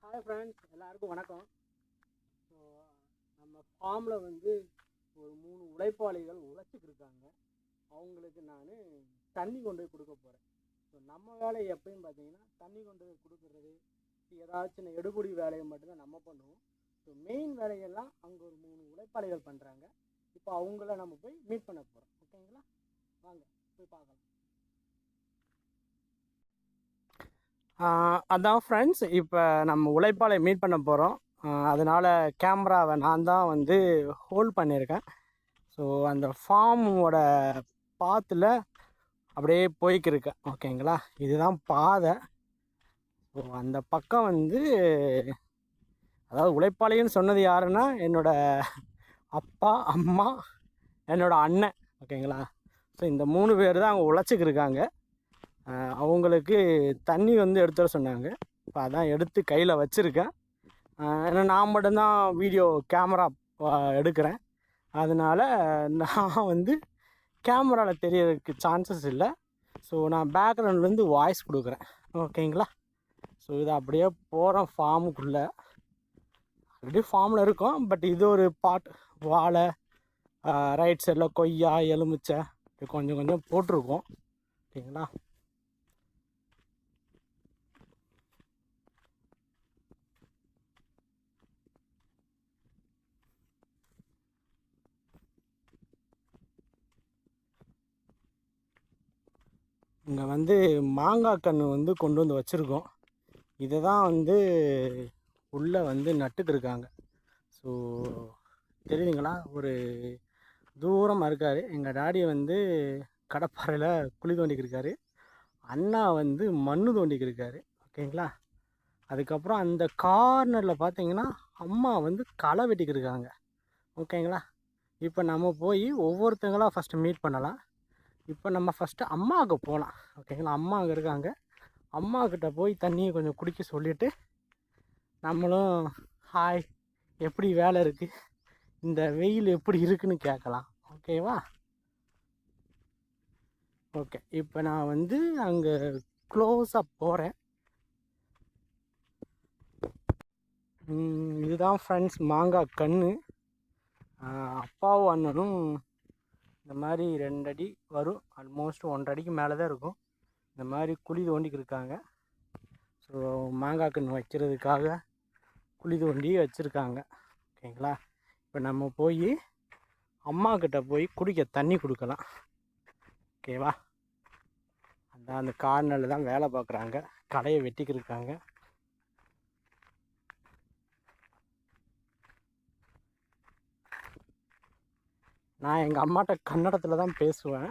Hi friends, எல்லாருக்கும் வணக்கம். So நம்ம ஃபார்மில் வந்து ஒரு 3 உழைப்பாளிகள் உழைச்சிட்டு இருக்காங்க. அவங்களுக்கு நான் தண்ணி கொண்டு போய் கொடுக்க போகிறேன். ஸோ நம்ம வேலை எப்பயும் பார்த்தீங்கன்னா தண்ணி கொண்டு போய் கொடுக்குறது, ஏதாச்சும் எடுபடி வேலையை மட்டும்தான் நம்ம பண்ணுவோம். ஸோ மெயின் வேலையெல்லாம் அங்கே ஒரு 3 உழைப்பாளிகள் பண்ணுறாங்க. இப்போ அவங்கள நம்ம போய் மீட் பண்ண போகிறோம். ஓகேங்களா, வாங்க போய் பார்க்கலாம். அதான் ஃப்ரெண்ட்ஸ், இப்போ நம்ம உழைப்பாளை மீட் பண்ண போகிறோம். அதனால் கேமராவை நான் தான் வந்து ஹோல்ட் பண்ணியிருக்கேன். ஸோ அந்த ஃபார்மோட பாத்தில் அப்படியே போய்க்கிருக்கேன். ஓகேங்களா, இதுதான் பாதை. ஸோ அந்த பக்கம் வந்து அதாவது உழைப்பாளின்னு சொன்னது யாருன்னா என்னோடய அப்பா, அம்மா, என்னோடய அண்ணன். ஓகேங்களா, ஸோ இந்த 3 பேர் தான் அங்கே உழைச்சிக்கிருக்காங்க. அவங்களுக்கு தண்ணி வந்து எடுத்து வர சொன்னாங்க. இப்போ அதான் எடுத்து கையில் வச்சுருக்கேன். ஏன்னா நான் மட்டும்தான் வீடியோ கேமரா எடுக்கிறேன். அதனால் நான் வந்து கேமராவில் தெரியறதுக்கு சான்சஸ் இல்லை. ஸோ நான் பேக்ரவுண்ட்லேருந்து வாய்ஸ் கொடுக்குறேன். ஓகேங்களா, ஸோ இது அப்படியே போகிறோம் ஃபார்முக்குள்ளே. ஆல்ரெடி ஃபார்மில் இருக்கோம், பட் இது ஒரு பாட் வாழை, ரைட் சைடில் கொய்யா, எலுமிச்சை கொஞ்சம் கொஞ்சம் போட்டிருக்கோம். ஓகேங்களா, இங்கே வந்து மாங்காய் கன்று வந்து கொண்டு வந்து வச்சுருக்கோம். இதை தான் வந்து உள்ளே வந்து நட்டுக்கிருக்காங்க. ஸோ தெரியுதுங்களா, ஒரு தூரமாக இருக்கார். எங்கள் டாடியை வந்து கடப்பாறையில் குழி தோண்டிக்கிருக்காரு. அண்ணா வந்து மண் தோண்டிக்கிருக்காரு. ஓகேங்களா, அதுக்கப்புறம் அந்த கார்னரில் பார்த்தீங்கன்னா அம்மா வந்து களை வெட்டிக்கிருக்காங்க. ஓகேங்களா, இப்போ நம்ம போய் ஒவ்வொருத்தங்களாக ஃபஸ்ட்டு மீட் பண்ணலாம். இப்போ நம்ம ஃபஸ்ட்டு அம்மாவுக்கு போகலாம். ஓகேங்களா, அம்மா அங்கே இருக்காங்க. அம்மாக்கிட்ட போய் தண்ணியை கொஞ்சம் குடிக்க சொல்லிவிட்டு நம்மளும் ஹாய், எப்படி வேலை இருக்குது, இந்த வெயில் எப்படி இருக்குன்னு கேட்கலாம். ஓகேவா, ஓகே. இப்போ நான் வந்து அங்கே க்ளோஸாக போகிறேன். இதுதான் ஃப்ரெண்ட்ஸ் மாங்காய் கன்று. அப்பாவும் அண்ணனும் இந்த மாதிரி 2 அடி வரும், ஆல்மோஸ்ட் 1.5 அடிக்கு மேலே தான் இருக்கும். இந்த மாதிரி குழி தோண்டிக்கு இருக்காங்க. ஸோ மாங்காய் கன்று வைக்கிறதுக்காக குழி தோண்டி வச்சுருக்காங்க. ஓகேங்களா, இப்போ நம்ம போய் அம்மாக்கிட்ட போய் குடிக்க தண்ணி கொடுக்கலாம். ஓகேவா, அந்த கார்னரில் தான் வேலை பார்க்குறாங்க, கடையை வெட்டிக்கிருக்காங்க. நான் எங்கள் அம்மாட்ட கன்னடத்தில் தான் பேசுவேன்.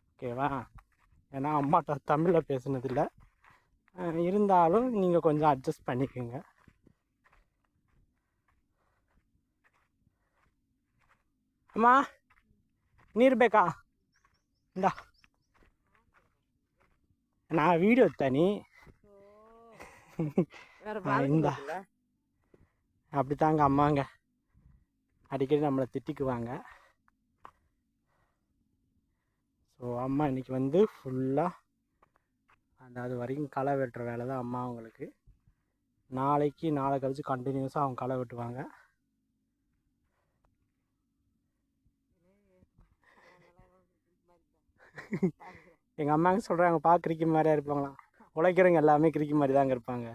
ஓகேவா, ஏன்னா அம்மாட்ட தமிழில் பேசுனதில்லை. இருந்தாலும் நீங்கள் கொஞ்சம் அட்ஜஸ்ட் பண்ணிக்கோங்க. அம்மா நீர் பேக்கா இந்தா, நான் வீடியோ தனி இந்தா. அப்படித்தாங்க அம்மாங்க அடிக்கடி நம்மளை திட்டிக்குவாங்க. ஸோ அம்மா இன்றைக்கி வந்து ஃபுல்லாக அது வரைக்கும் களை வெட்டுற வேலை தான் அம்மா அவங்களுக்கு. நாளை கழிச்சு கண்டினியூஸாக அவங்க களை வெட்டுவாங்க. எங்கள் அம்மாங்க சொல்கிறாங்க, கிரிக்கி மாதிரியா இருப்பாங்களாம். உழைக்கிறவங்க எல்லாமே கிரிக்கி மாதிரி தாங்க இருப்பாங்க.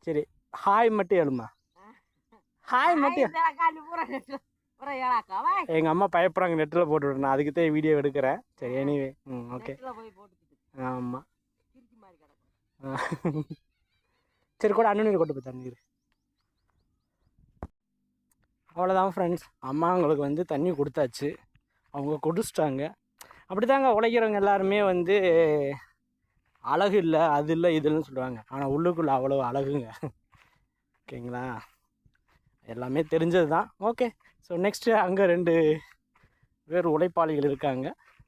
சரி, ஹாய் மட்டும் எழுமா, ஹாய் மட்டும். எங்கள் அம்மா பயப்படுறாங்க நெட்டில் போட்டு விடணும், அதுக்கு தான் வீடியோ எடுக்கிறேன். சரி, எனிவே ஓகே. ஆமாம், சரி கூட அண்ணன் கொண்டு போய் தண்ணீர். அவ்வளோதான் ஃப்ரெண்ட்ஸ், அம்மா அவங்களுக்கு வந்து தண்ணி கொடுத்தாச்சு, அவங்க குடிச்சிட்டாங்க. அப்படி தாங்க உழைக்கிறவங்க எல்லாருமே வந்து அழகு இல்லை, அது இல்லை, இதுன்னு சொல்லுவாங்க. ஆனால் உள்ளுக்குள்ளே அவ்வளோ அழகுங்க. ஓகேங்களா, எல்லாமே தெரிஞ்சது தான். ஓகே, ஸோ நெக்ஸ்ட்டு அங்கே 2 பேர் உழைப்பாளிகள் இருக்காங்க.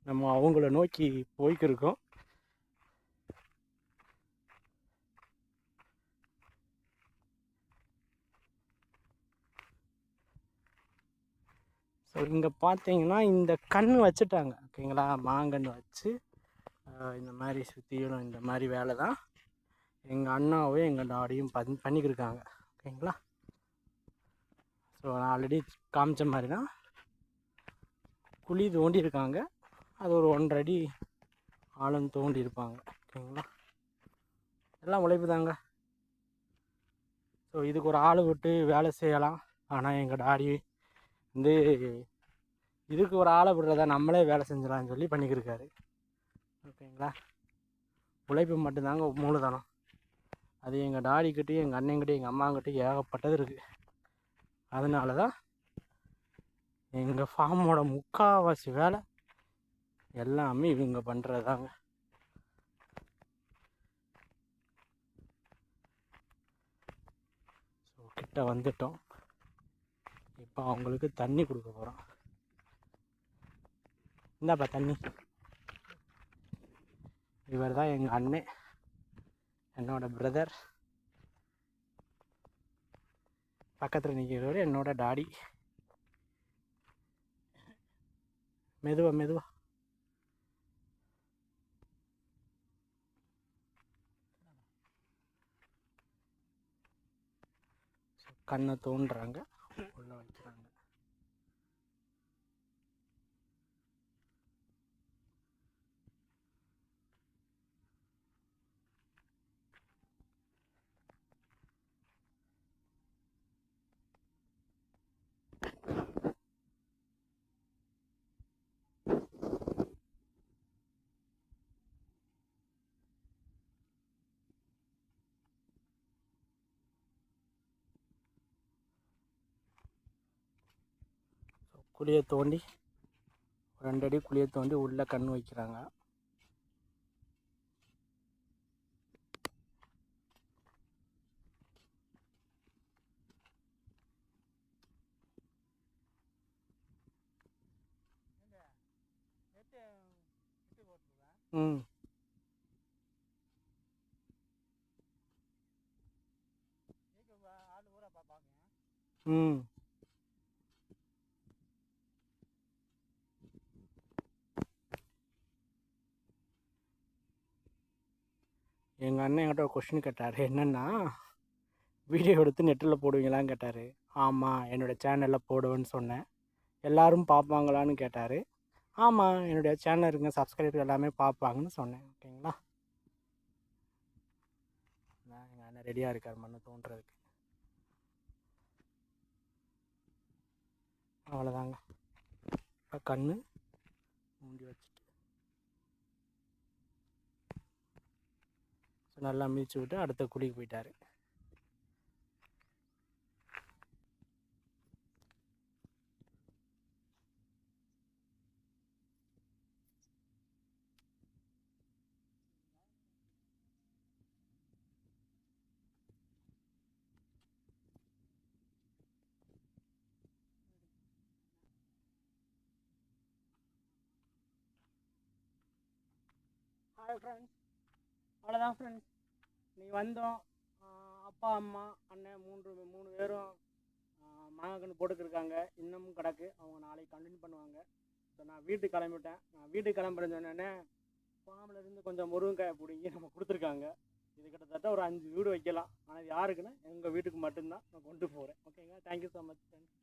நம்ம அவங்கள நோக்கி போய்க்கிருக்கோம். ஸோ இங்கே பார்த்தீங்கன்னா இந்த கன்று வச்சுட்டாங்க. ஓகேங்களா, மாங்கன்று வச்சு இந்த மாதிரி சுற்றியும் இந்த மாதிரி வேலை தான் எங்கள் அண்ணாவும் எங்கள் டாடியும் பண்ணிக்கிருக்காங்க. ஓகேங்களா. ஸோ நான் ஆல்ரெடி காமிச்ச மாதிரி தான் குழி தோண்டியிருக்காங்க. அது ஒரு 1.5 அடி ஆழம் தோண்டி இருப்பாங்க. ஓகேங்களா. எல்லாம் உழைப்பு தாங்க. ஸோ இதுக்கு ஒரு ஆள் விட்டு வேலை செய்யலாம். ஆனால் எங்கள் டாடி வந்து இதுக்கு ஒரு ஆளை விடுறதா நம்மளே வேலை செஞ்சலாம்னு சொல்லி பண்ணிக்கிருக்காரு. ஓகேங்களா. உழைப்பு மட்டும்தாங்க மூலதனம். அது எங்கள் டாடிக்கிட்டையும் எங்கள் அண்ணன்கிட்டையும் எங்கள் அம்மாங்கிட்டையும் ஏகப்பட்டது இருக்குது. அதனால தான் எங்கள் ஃபார்மோட முக்கால்வாசி வேலை எல்லாமே இவங்க பண்ணுறது தாங்க. ஸோ கிட்ட வந்துட்டோம். இப்போ அவங்களுக்கு தண்ணி கொடுக்க போகிறோம். இந்தாப்பா தண்ணி. இவர் தான் எங்கள் அண்ணன், என்னோட பிரதர். பக்கத்தில் நிற்கிறவர் என்னோட டாடி. மெதுவா மெதுவா. கண்ணை தோன்றுறாங்க, உள்ள வைக்கிறாங்க. குழியை தோண்டி 2 அடி குழியை தோண்டி உள்ளே கண் வைக்கிறாங்க. ம் ம் எங்கள் அண்ணன் என்கிட்ட ஒரு கொஷின் கேட்டார். என்னென்னா, வீடியோ எடுத்து நெட்டில் போடுவீங்களான்னு கேட்டார். ஆமாம், என்னோடய சேனலில் போடுவேன்னு சொன்னேன். எல்லோரும் பார்ப்பாங்களான்னு கேட்டார். ஆமாம், என்னுடைய சேனல் இருங்க, சப்ஸ்கிரைபர் எல்லாமே பார்ப்பாங்கன்னு சொன்னேன். ஓகேங்களா. எங்கள் அண்ணன் ரெடியாக இருக்கார் மண்ணை தோன்றதுக்கு. அவ்வளோதாங்க. இப்போ கண்ணு மூடி வச்சுட்டு நல்லா மிதிச்சு விட்டு அடுத்த குழிக்கு போயிட்டார். Hi friends. அவ்வளோதான் ஃப்ரெண்ட்ஸ். இன்னைக்கு வந்தோம். அப்பா அம்மா அண்ணன் மூணு பேரும் மாங்காய் கன்று போட்டுக்கிருக்காங்க. இன்னமும் கிடக்கு. அவங்க நாளைக்கு கண்டினியூ பண்ணுவாங்க. ஸோ நான் வீட்டுக்கு கிளம்பிட்டேன். நான் வீட்டுக்கு கிளம்புறேன்னு சொன்னோன்னே ஃபார்ம்லேருந்து கொஞ்சம் முருங்கைக்காயை பிடிங்கி நம்ம கொடுத்துருக்காங்க. இது கிட்டத்தட்ட ஒரு 5 வீடு வைக்கலாம். ஆனால் இது யாருக்குன்னா எங்கள் வீட்டுக்கு மட்டும்தான் நான் கொண்டு போகிறேன். ஓகேங்க. Thank you so much friends.